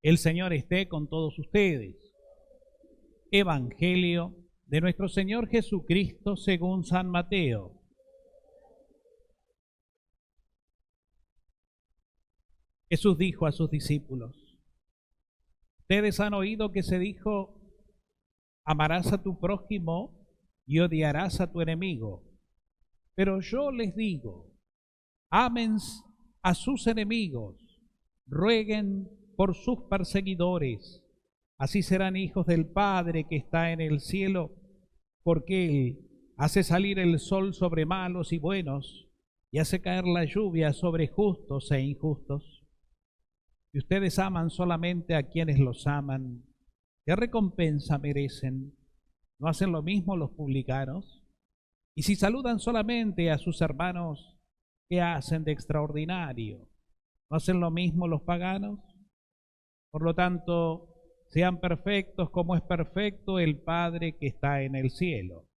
El Señor esté con todos ustedes. Evangelio de nuestro Señor Jesucristo según San Mateo. Jesús dijo a sus discípulos: ustedes han oído que se dijo, amarás a tu prójimo y odiarás a tu enemigo. Pero yo les digo, amen a sus enemigos, rueguen por sus perseguidores. Así serán hijos del Padre que está en el cielo, porque Él hace salir el sol sobre malos y buenos, y hace caer la lluvia sobre justos e injustos. Y ustedes aman solamente a quienes los aman, ¿qué recompensa merecen? ¿No hacen lo mismo los publicanos? Y si saludan solamente a sus hermanos, ¿qué hacen de extraordinario? ¿No hacen lo mismo los paganos? Por lo tanto, sean perfectos como es perfecto el Padre que está en el cielo.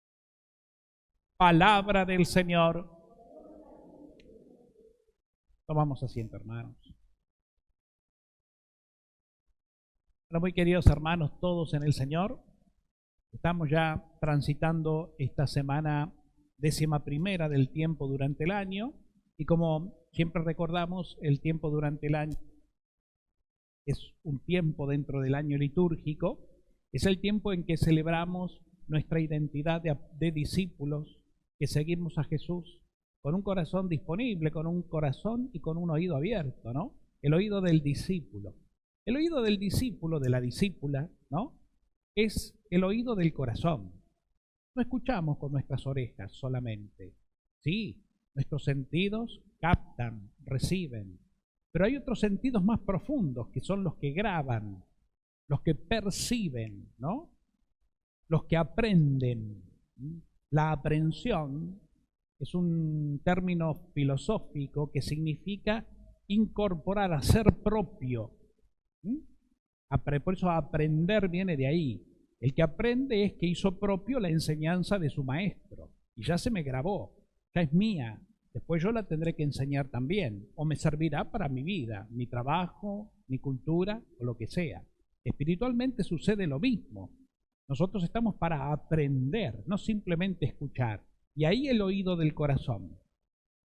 Palabra del Señor. Tomamos asiento, hermanos. Bueno, muy queridos hermanos, todos en el Señor, estamos ya transitando esta semana 11ª del tiempo durante el año, y como siempre recordamos, el tiempo durante el año es un tiempo dentro del año litúrgico, es el tiempo en que celebramos nuestra identidad de discípulos que seguimos a Jesús con un corazón disponible, con un corazón y con un oído abierto, ¿no? El oído del discípulo. El oído del discípulo, de la discípula, ¿no? Es el oído del corazón. No escuchamos con nuestras orejas solamente. Sí, nuestros sentidos captan, reciben, pero hay otros sentidos más profundos que son los que graban, los que perciben, ¿no? Los que aprenden. La aprehensión es un término filosófico que significa incorporar, hacer propio. Por eso aprender viene de ahí. El que aprende es que hizo propio la enseñanza de su maestro y ya se me grabó, ya es mía. Después yo la tendré que enseñar también, o me servirá para mi vida, mi trabajo, mi cultura o lo que sea. Espiritualmente sucede lo mismo. Nosotros estamos para aprender, no simplemente escuchar. Y ahí el oído del corazón,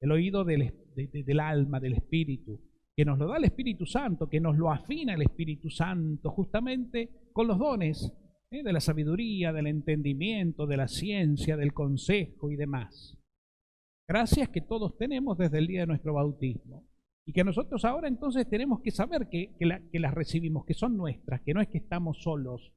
el oído del alma, del espíritu, que nos lo da el Espíritu Santo, que nos lo afina el Espíritu Santo, justamente con los dones de la sabiduría, del entendimiento, de la ciencia, del consejo y demás. Gracias que todos tenemos desde el día de nuestro bautismo. Y que nosotros ahora entonces tenemos que saber que las recibimos, que son nuestras, que no es que estamos solos.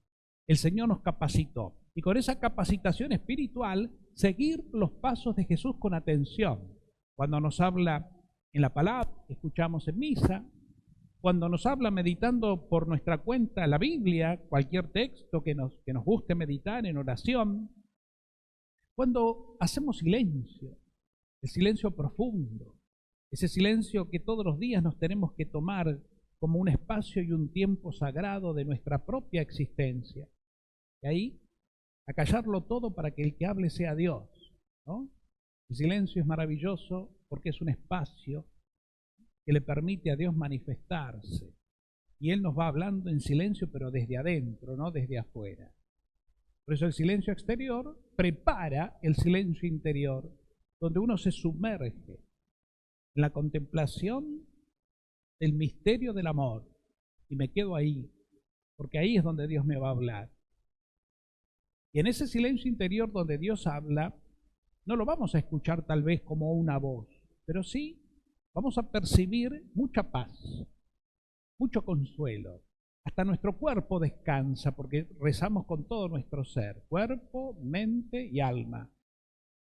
El Señor nos capacitó. Y con esa capacitación espiritual, seguir los pasos de Jesús con atención. Cuando nos habla en la palabra, escuchamos en misa, cuando nos habla meditando por nuestra cuenta la Biblia, cualquier texto que nos guste meditar en oración, cuando hacemos silencio, el silencio profundo, ese silencio que todos los días nos tenemos que tomar como un espacio y un tiempo sagrado de nuestra propia existencia. Y ahí, acallarlo todo para que el que hable sea Dios, ¿no? El silencio es maravilloso porque es un espacio que le permite a Dios manifestarse. Y Él nos va hablando en silencio, pero desde adentro, no desde afuera. Por eso el silencio exterior prepara el silencio interior, donde uno se sumerge en la contemplación del misterio del amor. Y me quedo ahí, porque ahí es donde Dios me va a hablar. Y en ese silencio interior donde Dios habla, no lo vamos a escuchar tal vez como una voz, pero sí vamos a percibir mucha paz, mucho consuelo. Hasta nuestro cuerpo descansa porque rezamos con todo nuestro ser, cuerpo, mente y alma.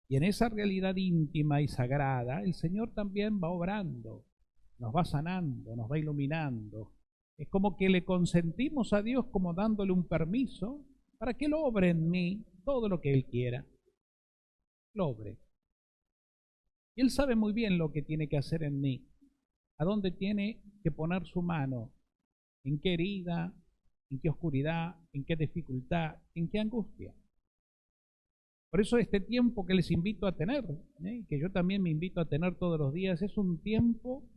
Y en esa realidad íntima y sagrada, el Señor también va obrando, nos va sanando, nos va iluminando. Es como que le consentimos a Dios como dándole un permiso para que Él obre en mí todo lo que Él quiera. Lo obre. Y Él sabe muy bien lo que tiene que hacer en mí, a dónde tiene que poner su mano, en qué herida, en qué oscuridad, en qué dificultad, en qué angustia. Por eso este tiempo que les invito a tener, que yo también me invito a tener todos los días, es un tiempo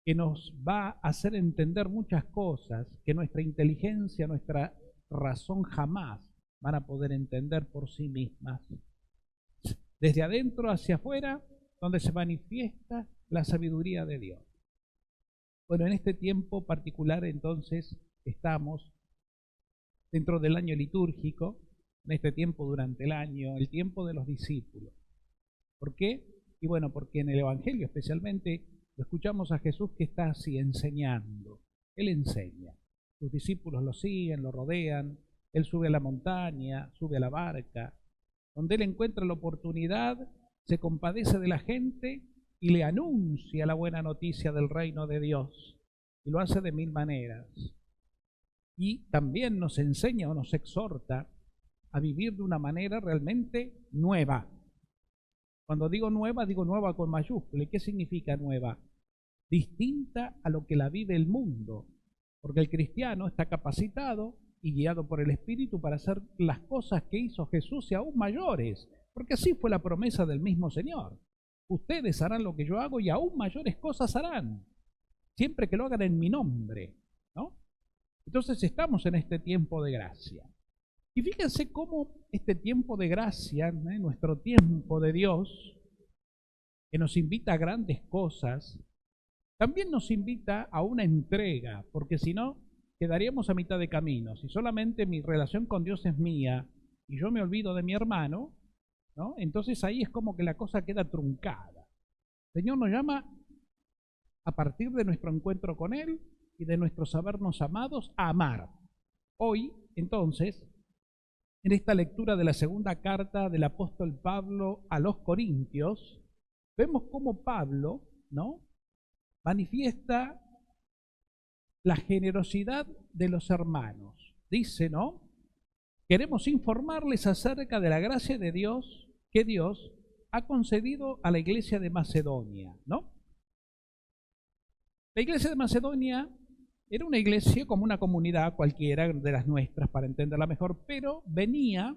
que nos va a hacer entender muchas cosas que nuestra inteligencia, nuestra razón jamás van a poder entender por sí mismas. Desde adentro hacia afuera, donde se manifiesta la sabiduría de Dios. Bueno, en este tiempo particular entonces estamos dentro del año litúrgico, en este tiempo durante el año, el tiempo de los discípulos. ¿Por qué? Y bueno, porque en el Evangelio especialmente lo escuchamos a Jesús que está así enseñando. Él enseña. Sus discípulos lo siguen, lo rodean. Él sube a la montaña, sube a la barca. Donde él encuentra la oportunidad, se compadece de la gente y le anuncia la buena noticia del reino de Dios. Y lo hace de mil maneras. Y también nos enseña o nos exhorta a vivir de una manera realmente nueva. Cuando digo nueva con mayúscula. ¿Y qué significa nueva? Distinta a lo que la vive el mundo. Porque el cristiano está capacitado y guiado por el Espíritu para hacer las cosas que hizo Jesús y aún mayores. Porque así fue la promesa del mismo Señor. Ustedes harán lo que yo hago y aún mayores cosas harán. Siempre que lo hagan en mi nombre, ¿no? Entonces estamos en este tiempo de gracia. Y fíjense cómo este tiempo de gracia, nuestro tiempo de Dios, que nos invita a grandes cosas, también nos invita a una entrega, porque si no, quedaríamos a mitad de camino. Si solamente mi relación con Dios es mía y yo me olvido de mi hermano, ¿no? Entonces ahí es como que la cosa queda truncada. El Señor nos llama a partir de nuestro encuentro con Él y de nuestro sabernos amados a amar. Hoy, entonces, en esta lectura de la segunda carta del apóstol Pablo a los Corintios, vemos cómo Pablo, ¿no?, manifiesta la generosidad de los hermanos. Dice, ¿no?, queremos informarles acerca de la gracia de Dios que Dios ha concedido a la iglesia de Macedonia, ¿no? La iglesia de Macedonia era una iglesia como una comunidad cualquiera de las nuestras, para entenderla mejor, pero venía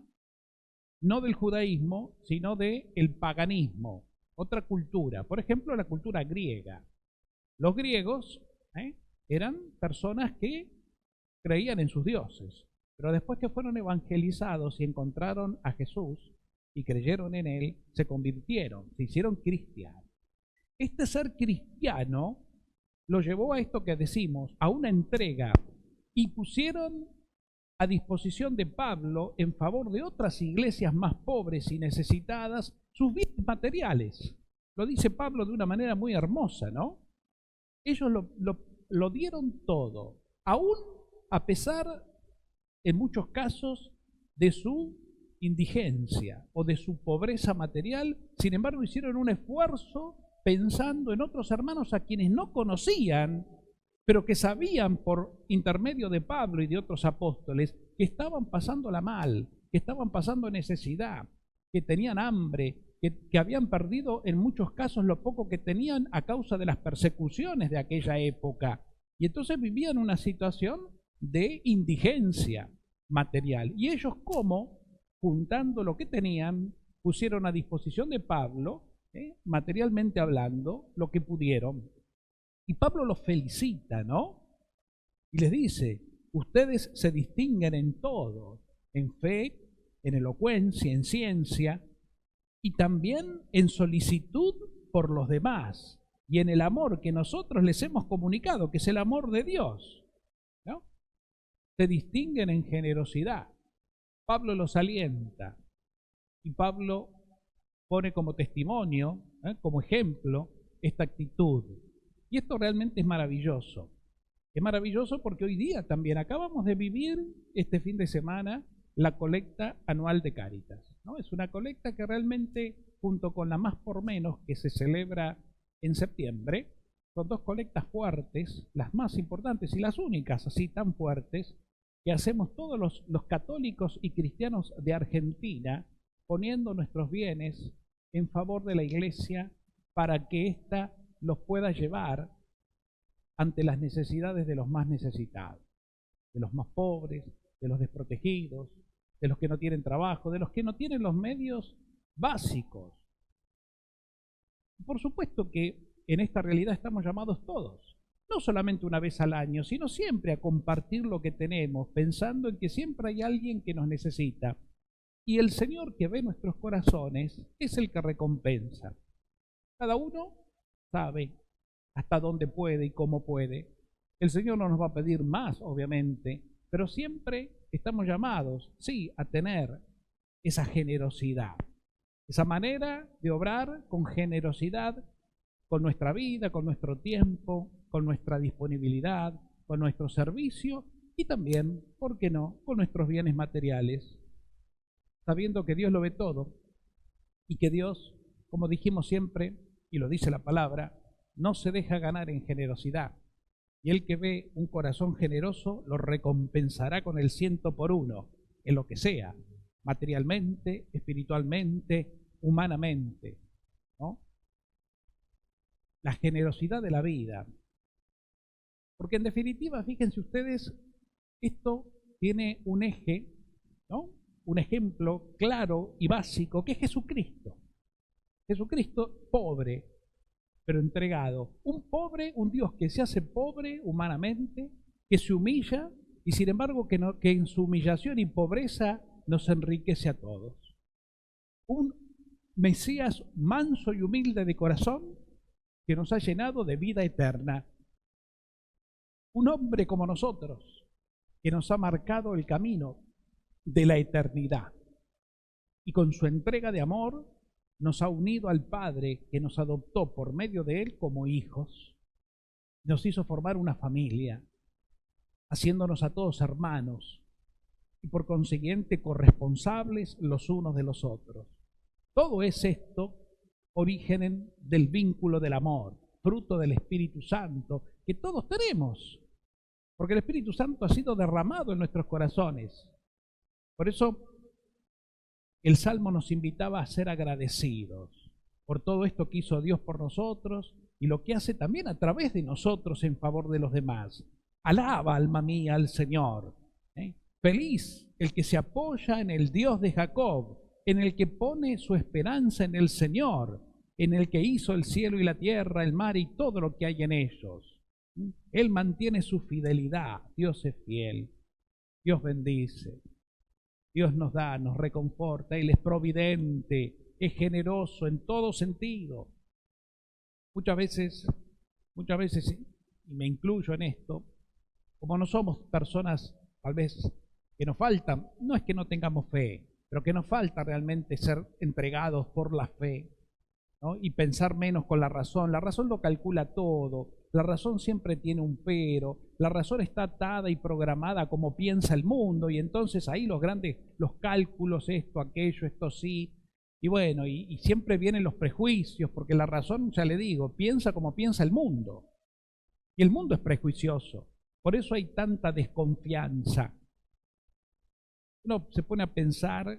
no del judaísmo, sino del paganismo, otra cultura. Por ejemplo, la cultura griega. Los griegos eran personas que creían en sus dioses, pero después que fueron evangelizados y encontraron a Jesús y creyeron en Él, se convirtieron, se hicieron cristianos. Este ser cristiano lo llevó a esto que decimos, a una entrega, y pusieron a disposición de Pablo, en favor de otras iglesias más pobres y necesitadas, sus bienes materiales. Lo dice Pablo de una manera muy hermosa, ¿no? Ellos lo dieron todo, aún a pesar, en muchos casos, de su indigencia o de su pobreza material. Sin embargo, hicieron un esfuerzo pensando en otros hermanos a quienes no conocían, pero que sabían por intermedio de Pablo y de otros apóstoles que estaban pasándola mal, que estaban pasando necesidad, que tenían hambre, que habían perdido en muchos casos lo poco que tenían a causa de las persecuciones de aquella época. Y entonces vivían una situación de indigencia material. Y ellos, como juntando lo que tenían, pusieron a disposición de Pablo, materialmente hablando, lo que pudieron. Y Pablo los felicita, ¿no? Y les dice, ustedes se distinguen en todo, en fe, en elocuencia, en ciencia, y también en solicitud por los demás, y en el amor que nosotros les hemos comunicado, que es el amor de Dios, ¿no? Se distinguen en generosidad. Pablo los alienta, y Pablo pone como testimonio, como ejemplo, esta actitud. Y esto realmente es maravilloso. Es maravilloso porque hoy día también acabamos de vivir este fin de semana la colecta anual de Cáritas, ¿no? Es una colecta que realmente, junto con la Más por Menos, que se celebra en septiembre, son dos colectas fuertes, las más importantes y las únicas así tan fuertes, que hacemos todos los católicos y cristianos de Argentina, poniendo nuestros bienes en favor de la Iglesia para que ésta los pueda llevar ante las necesidades de los más necesitados, de los más pobres, de los desprotegidos, de los que no tienen trabajo, de los que no tienen los medios básicos. Por supuesto que en esta realidad estamos llamados todos, no solamente una vez al año, sino siempre a compartir lo que tenemos, pensando en que siempre hay alguien que nos necesita. Y el Señor que ve nuestros corazones es el que recompensa. Cada uno sabe hasta dónde puede y cómo puede. El Señor no nos va a pedir más, obviamente, pero siempre estamos llamados, sí, a tener esa generosidad, esa manera de obrar con generosidad, con nuestra vida, con nuestro tiempo, con nuestra disponibilidad, con nuestro servicio y también, ¿por qué no?, con nuestros bienes materiales, sabiendo que Dios lo ve todo y que Dios, como dijimos siempre, y lo dice la palabra, no se deja ganar en generosidad. Y el que ve un corazón generoso lo recompensará con el 100 por 1, en lo que sea, materialmente, espiritualmente, humanamente, ¿no? La generosidad de la vida. Porque en definitiva, fíjense ustedes, esto tiene un eje, ¿no?, un ejemplo claro y básico, que es Jesucristo. Jesucristo pobre, pero entregado. Un pobre, un Dios que se hace pobre humanamente, que se humilla y sin embargo que en su humillación y pobreza nos enriquece a todos. Un Mesías manso y humilde de corazón que nos ha llenado de vida eterna. Un hombre como nosotros que nos ha marcado el camino de la eternidad y con su entrega de amor nos ha unido al Padre que nos adoptó por medio de Él como hijos, nos hizo formar una familia, haciéndonos a todos hermanos y por consiguiente corresponsables los unos de los otros. Todo es esto origen del vínculo del amor, fruto del Espíritu Santo que todos tenemos, porque el Espíritu Santo ha sido derramado en nuestros corazones. Por eso el Salmo nos invitaba a ser agradecidos por todo esto que hizo Dios por nosotros y lo que hace también a través de nosotros en favor de los demás. Alaba, alma mía, al Señor. Feliz el que se apoya en el Dios de Jacob, en el que pone su esperanza en el Señor, en el que hizo el cielo y la tierra, el mar y todo lo que hay en ellos. Él mantiene su fidelidad. Dios es fiel. Dios bendice. Dios nos da, nos reconforta, Él es providente, es generoso en todo sentido. Muchas veces, y me incluyo en esto, como no somos personas tal vez que nos faltan, no es que no tengamos fe, pero que nos falta realmente ser entregados por la fe, ¿no?, y pensar menos con la razón. La razón lo calcula todo. La razón siempre tiene un pero, la razón está atada y programada como piensa el mundo y entonces ahí los cálculos, esto, aquello, esto sí, y bueno, y siempre vienen los prejuicios, porque la razón, ya le digo, piensa como piensa el mundo y el mundo es prejuicioso, por eso hay tanta desconfianza. Uno se pone a pensar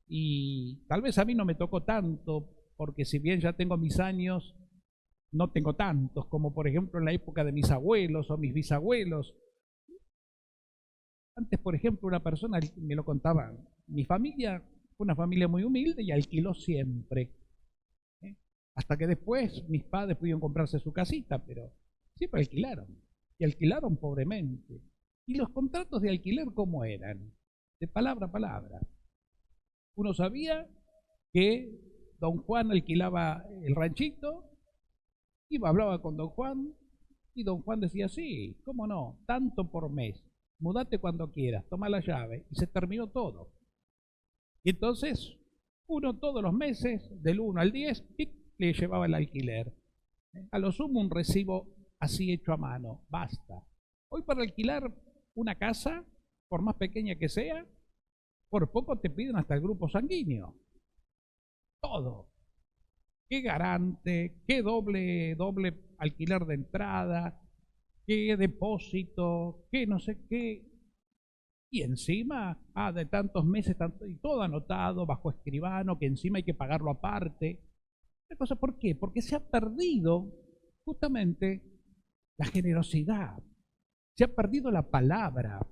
y tal vez a mí no me tocó tanto, porque si bien ya tengo mis años, no tengo tantos como por ejemplo en la época de mis abuelos o mis bisabuelos. Antes, por ejemplo, una persona me lo contaba, mi familia fue una familia muy humilde y alquiló siempre. Hasta que después mis padres pudieron comprarse su casita, pero siempre alquilaron. Y alquilaron pobremente. ¿Y los contratos de alquiler cómo eran? De palabra a palabra. Uno sabía que don Juan alquilaba el ranchito, hablaba con don Juan y don Juan decía, sí, cómo no, tanto por mes, mudate cuando quieras, toma la llave, y se terminó todo. Y entonces uno todos los meses, del 1 al 10, le llevaba el alquiler. A lo sumo un recibo así hecho a mano, basta. Hoy para alquilar una casa, por más pequeña que sea, por poco te piden hasta el grupo sanguíneo. Todo. Qué garante, qué doble alquiler de entrada, qué depósito, qué no sé qué. Y encima, de tantos meses, y todo anotado bajo escribano, que encima hay que pagarlo aparte. ¿Por qué? Porque se ha perdido justamente la generosidad, se ha perdido la palabra,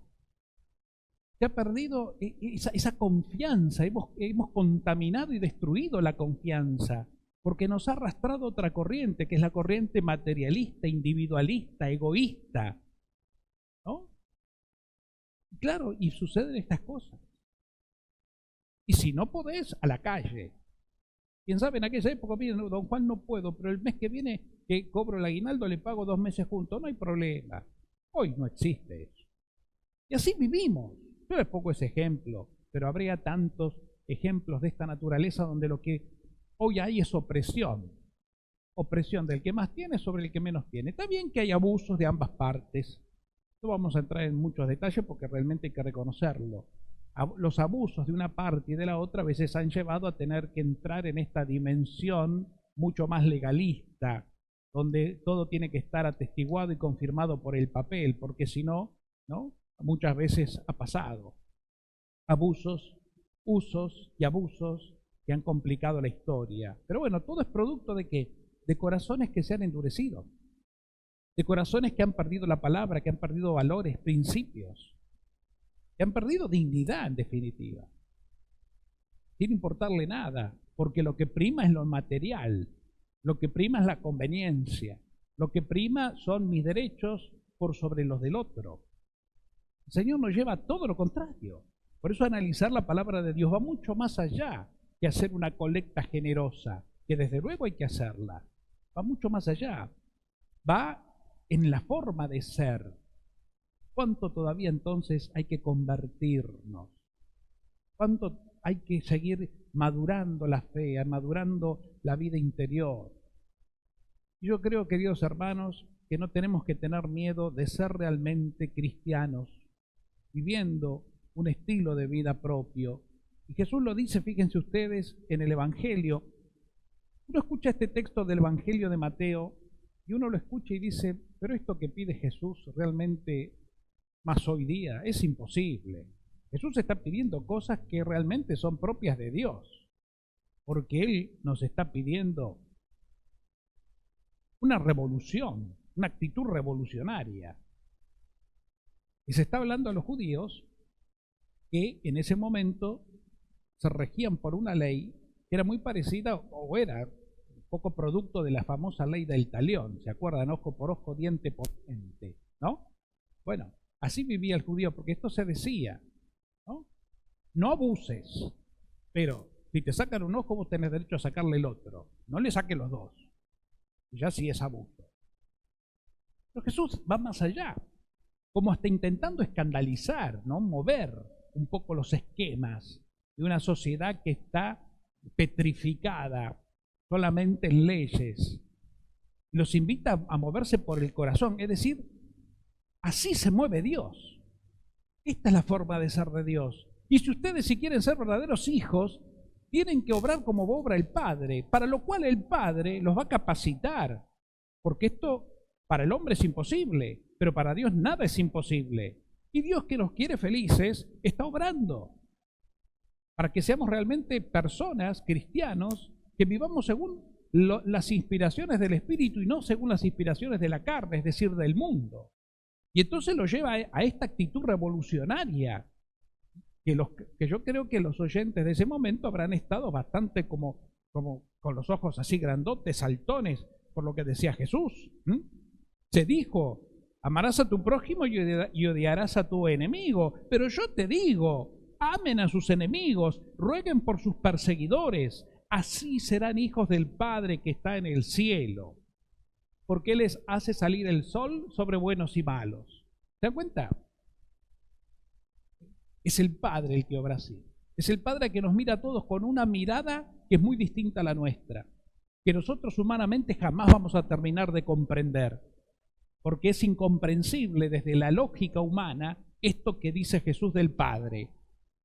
se ha perdido esa confianza, hemos contaminado y destruido la confianza. porque nos ha arrastrado otra corriente, que es la corriente materialista, individualista, egoísta, ¿no? Claro, y suceden estas cosas. Y si no podés, a la calle. Quién sabe, en aquella época, miren, don Juan, no puedo, pero el mes que viene que cobro el aguinaldo le pago 2 meses juntos, no hay problema. Hoy no existe eso. Y así vivimos. Yo les pongo ese ejemplo, pero habría tantos ejemplos de esta naturaleza donde lo que hoy hay es opresión. Opresión del que más tiene sobre el que menos tiene. Está bien que hay abusos de ambas partes. No vamos a entrar en muchos detalles porque realmente hay que reconocerlo. Los abusos de una parte y de la otra a veces han llevado a tener que entrar en esta dimensión mucho más legalista, donde todo tiene que estar atestiguado y confirmado por el papel, porque si no, ¿no? Muchas veces ha pasado. Abusos, usos y abusos que han complicado la historia. Pero bueno, todo es producto de ¿qué? De corazones que se han endurecido, de corazones que han perdido la palabra, que han perdido valores, principios, que han perdido dignidad en definitiva, sin importarle nada, porque lo que prima es lo material, lo que prima es la conveniencia, lo que prima son mis derechos por sobre los del otro. El Señor nos lleva a todo lo contrario. Por eso analizar la palabra de Dios va mucho más allá que hacer una colecta generosa, que desde luego hay que hacerla. Va mucho más allá. Va en la forma de ser. ¿Cuánto todavía entonces hay que convertirnos? ¿Cuánto hay que seguir madurando la fe, madurando la vida interior? Yo creo, queridos hermanos, que no tenemos que tener miedo de ser realmente cristianos, viviendo un estilo de vida propio. Y Jesús lo dice, fíjense ustedes, en el Evangelio. Uno escucha este texto del Evangelio de Mateo y uno lo escucha y dice, pero esto que pide Jesús realmente más hoy día es imposible. Jesús está pidiendo cosas que realmente son propias de Dios, porque Él nos está pidiendo una revolución, una actitud revolucionaria. Y se está hablando a los judíos que en ese momento se regían por una ley que era muy parecida, o era un poco producto de la famosa ley del talión. ¿Se acuerdan? Ojo por ojo, diente por diente, ¿no? Bueno, así vivía el judío, porque esto se decía, ¿no? No abuses, pero si te sacan un ojo, vos tenés derecho a sacarle el otro. No le saques los dos. Ya sí es abuso. Pero Jesús va más allá, como hasta intentando escandalizar, ¿no? Mover un poco los esquemas de una sociedad que está petrificada solamente en leyes. Los invita a moverse por el corazón, es decir, así se mueve Dios. Esta es la forma de ser de Dios. Y si ustedes, si quieren ser verdaderos hijos, tienen que obrar como obra el Padre, para lo cual el Padre los va a capacitar, porque esto para el hombre es imposible, pero para Dios nada es imposible. Y Dios, que nos quiere felices, está obrando para que seamos realmente personas, cristianos, que vivamos según las inspiraciones del Espíritu y no según las inspiraciones de la carne, es decir, del mundo. Y entonces lo lleva a esta actitud revolucionaria, que yo creo que los oyentes de ese momento habrán estado bastante como con los ojos así grandotes, saltones, por lo que decía Jesús. Se dijo, amarás a tu prójimo y odiarás a tu enemigo. Pero yo te digo, amen a sus enemigos, rueguen por sus perseguidores, así serán hijos del Padre que está en el cielo, porque Él les hace salir el sol sobre buenos y malos. ¿Se dan cuenta? Es el Padre el que obra así. Es el Padre que nos mira a todos con una mirada que es muy distinta a la nuestra, que nosotros humanamente jamás vamos a terminar de comprender, porque es incomprensible desde la lógica humana esto que dice Jesús del Padre,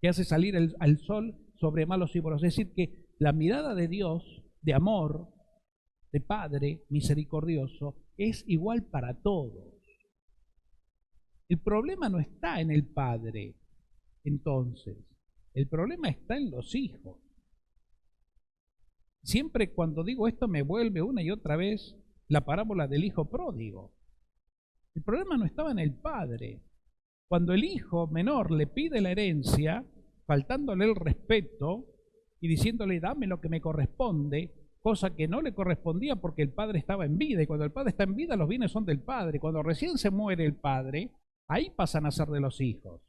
que hace salir al sol sobre malos y buenos. Es decir, que la mirada de Dios, de amor, de Padre misericordioso, es igual para todos. El problema no está en el Padre, entonces, el problema está en los hijos. Siempre cuando digo esto me vuelve una y otra vez la parábola del hijo pródigo. El problema no estaba en el padre. Cuando el hijo menor le pide la herencia, faltándole el respeto y diciéndole dame lo que me corresponde, cosa que no le correspondía porque el padre estaba en vida, y cuando el padre está en vida los bienes son del padre. Cuando recién se muere el padre, ahí pasan a ser de los hijos.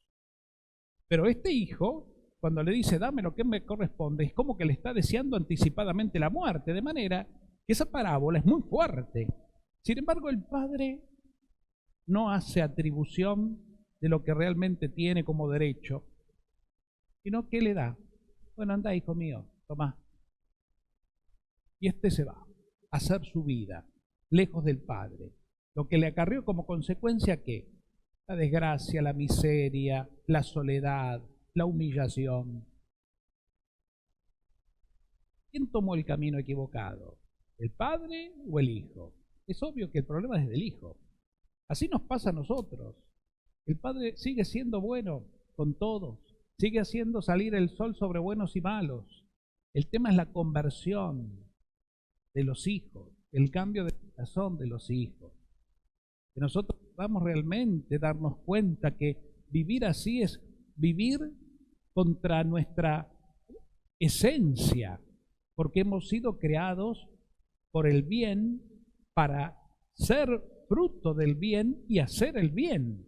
Pero este hijo, cuando le dice dame lo que me corresponde, es como que le está deseando anticipadamente la muerte, de manera que esa parábola es muy fuerte. Sin embargo, el padre no hace atribución de lo que realmente tiene como derecho, sino que le da. Bueno, anda, hijo mío, tomá. Y este se va a hacer su vida lejos del padre, lo que le acarreó como consecuencia ¿qué? La desgracia, la miseria, la soledad, la humillación. ¿Quién tomó el camino equivocado? ¿El padre o el hijo? Es obvio que el problema es del hijo. Así nos pasa a nosotros. El padre sigue siendo bueno con todos, sigue haciendo salir el sol sobre buenos y malos. El tema es la conversión de los hijos, el cambio de corazón de los hijos. Que nosotros podamos realmente darnos cuenta que vivir así es vivir contra nuestra esencia, porque hemos sido creados por el bien para ser fruto del bien y hacer el bien.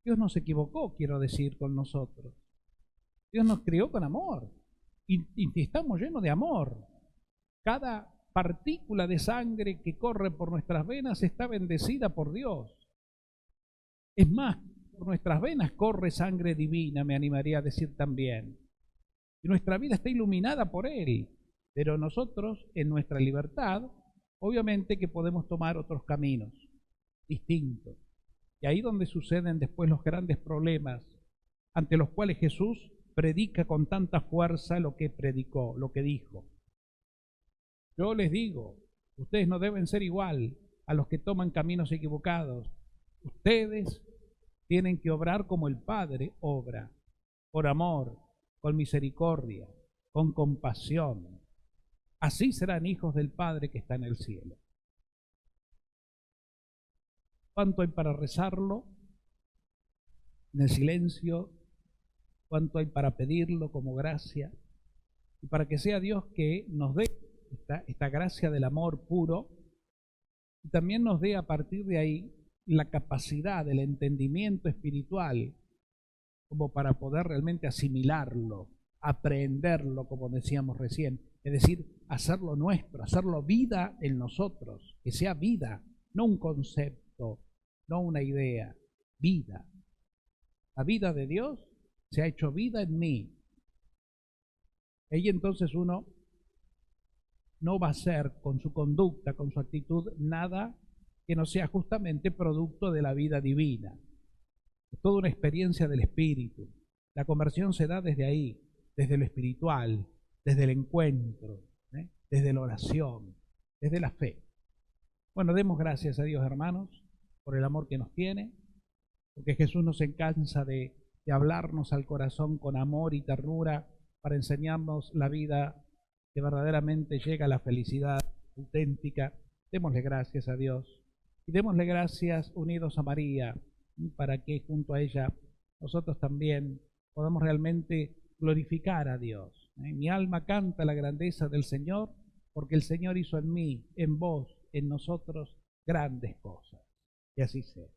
Dios no se equivocó, quiero decir, con nosotros. Dios nos crió con amor y estamos llenos de amor. Cada partícula de sangre que corre por nuestras venas está bendecida por Dios. Es más, por nuestras venas corre sangre divina, me animaría a decir también. Y nuestra vida está iluminada por Él. Pero nosotros, en nuestra libertad, obviamente que podemos tomar otros caminos distintos. Y ahí donde suceden después los grandes problemas, ante los cuales Jesús predica con tanta fuerza lo que predicó, lo que dijo. Yo les digo, ustedes no deben ser igual a los que toman caminos equivocados. Ustedes tienen que obrar como el Padre obra, por amor, con misericordia, con compasión. Así serán hijos del Padre que está en el cielo. ¿Cuánto hay para rezarlo en el silencio? ¿Cuánto hay para pedirlo como gracia? Y para que sea Dios que nos dé esta gracia del amor puro y también nos dé a partir de ahí la capacidad del entendimiento espiritual como para poder realmente asimilarlo, aprenderlo, como decíamos recién, es decir, hacerlo nuestro, hacerlo vida en nosotros, que sea vida, no un concepto, no una idea, vida. La vida de Dios se ha hecho vida en mí. Y entonces uno no va a hacer con su conducta, con su actitud, nada que no sea justamente producto de la vida divina. Es toda una experiencia del Espíritu. La conversión se da desde ahí, desde lo espiritual, desde el encuentro, desde la oración, desde la fe. Bueno, demos gracias a Dios, hermanos, por el amor que nos tiene, porque Jesús no se cansa de hablarnos al corazón con amor y ternura para enseñarnos la vida que verdaderamente llega a la felicidad auténtica. Démosle gracias a Dios y démosle gracias unidos a María para que junto a ella nosotros también podamos realmente glorificar a Dios. Mi alma canta la grandeza del Señor porque el Señor hizo en mí, en vos, en nosotros grandes cosas. Y así sea.